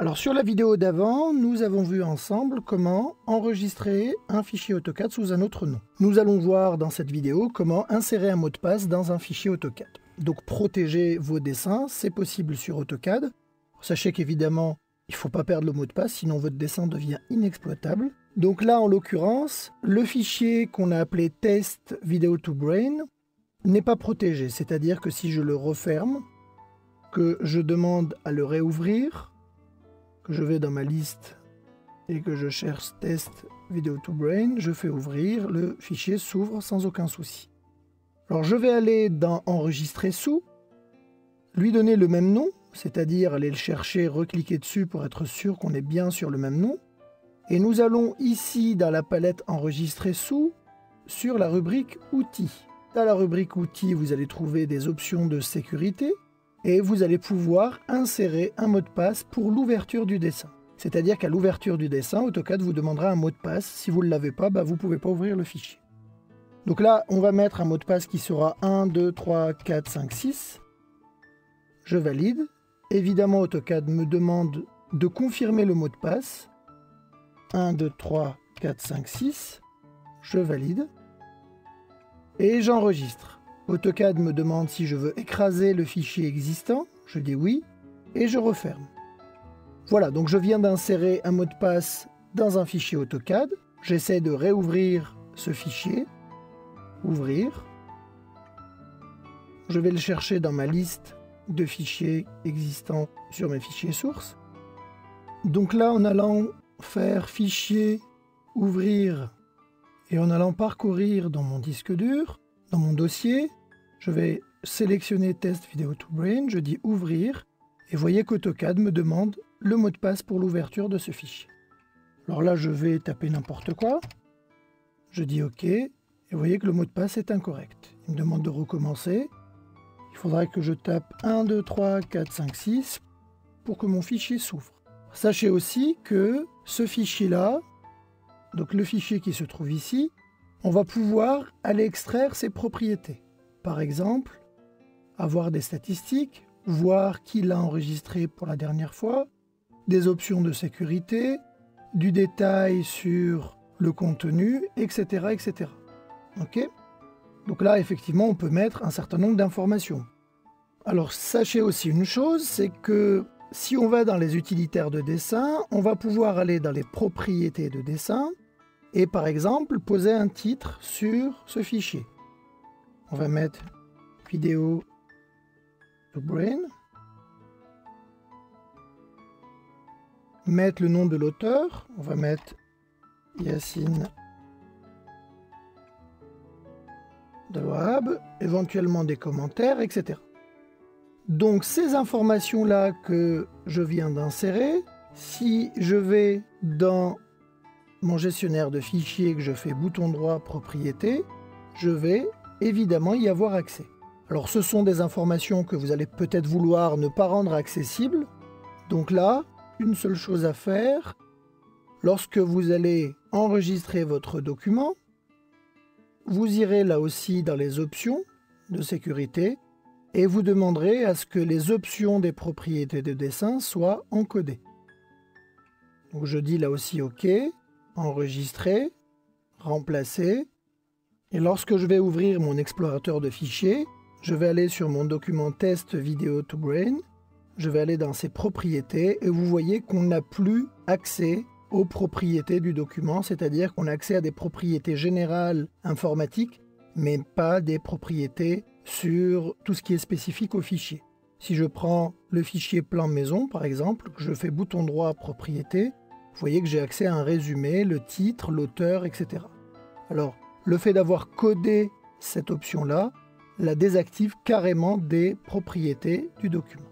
Alors sur la vidéo d'avant, nous avons vu ensemble comment enregistrer un fichier AutoCAD sous un autre nom. Nous allons voir dans cette vidéo comment insérer un mot de passe dans un fichier AutoCAD. Donc protéger vos dessins, c'est possible sur AutoCAD. Sachez qu'évidemment, il ne faut pas perdre le mot de passe, sinon votre dessin devient inexploitable. Donc là, en l'occurrence, le fichier qu'on a appelé test video to brain n'est pas protégé. C'est-à-dire que si je le referme, que je demande à le réouvrir, que je vais dans ma liste et que je cherche test video to brain, je fais ouvrir, le fichier s'ouvre sans aucun souci. Alors je vais aller dans enregistrer sous, lui donner le même nom, c'est-à-dire aller le chercher, recliquer dessus pour être sûr qu'on est bien sur le même nom. Et nous allons ici dans la palette enregistrer sous, sur la rubrique outils. Dans la rubrique outils, vous allez trouver des options de sécurité et vous allez pouvoir insérer un mot de passe pour l'ouverture du dessin. C'est-à-dire qu'à l'ouverture du dessin, AutoCAD vous demandera un mot de passe. Si vous ne l'avez pas, vous ne pouvez pas ouvrir le fichier. Donc là, on va mettre un mot de passe qui sera 1, 2, 3, 4, 5, 6. Je valide. Évidemment, AutoCAD me demande de confirmer le mot de passe. 1, 2, 3, 4, 5, 6. Je valide. Et j'enregistre. AutoCAD me demande si je veux écraser le fichier existant. Je dis oui. Et je referme. Voilà, donc je viens d'insérer un mot de passe dans un fichier AutoCAD. J'essaie de réouvrir ce fichier. Ouvrir. Je vais le chercher dans ma liste de fichiers existants sur mes fichiers sources. Donc là, en allant faire fichier, ouvrir, et en allant parcourir dans mon disque dur, dans mon dossier, je vais sélectionner test video to brain, je dis ouvrir, et voyez qu'AutoCAD me demande le mot de passe pour l'ouverture de ce fichier. Alors là, je vais taper n'importe quoi, je dis OK, et vous voyez que le mot de passe est incorrect. Il me demande de recommencer. Il faudra que je tape 1, 2, 3, 4, 5, 6 pour que mon fichier s'ouvre. Sachez aussi que ce fichier-là, donc le fichier qui se trouve ici, on va pouvoir aller extraire ses propriétés. Par exemple, avoir des statistiques, voir qui l'a enregistré pour la dernière fois, des options de sécurité, du détail sur le contenu, etc. etc. OK ? Donc là, effectivement, on peut mettre un certain nombre d'informations. Alors, sachez aussi une chose, c'est que si on va dans les utilitaires de dessin, on va pouvoir aller dans les propriétés de dessin et, par exemple, poser un titre sur ce fichier. On va mettre vidéo to brain. Mettre le nom de l'auteur. On va mettre Yacine Delouab, éventuellement des commentaires, etc. Donc ces informations-là que je viens d'insérer, si je vais dans mon gestionnaire de fichiers, que je fais bouton droit propriété, je vais évidemment y avoir accès. Alors ce sont des informations que vous allez peut-être vouloir ne pas rendre accessibles. Donc là, une seule chose à faire, lorsque vous allez enregistrer votre document, vous irez là aussi dans les options de sécurité et vous demanderez à ce que les options des propriétés de dessin soient encodées. Donc je dis là aussi OK, enregistrer, remplacer. Et lorsque je vais ouvrir mon explorateur de fichiers, je vais aller sur mon document test video to brain, je vais aller dans ses propriétés et vous voyez qu'on n'a plus accès aux propriétés du document, c'est-à-dire qu'on a accès à des propriétés générales informatiques, mais pas des propriétés sur tout ce qui est spécifique au fichier. Si je prends le fichier plan maison, par exemple, que je fais bouton droit propriété, vous voyez que j'ai accès à un résumé, le titre, l'auteur, etc. Alors, le fait d'avoir codé cette option-là, la désactive carrément des propriétés du document.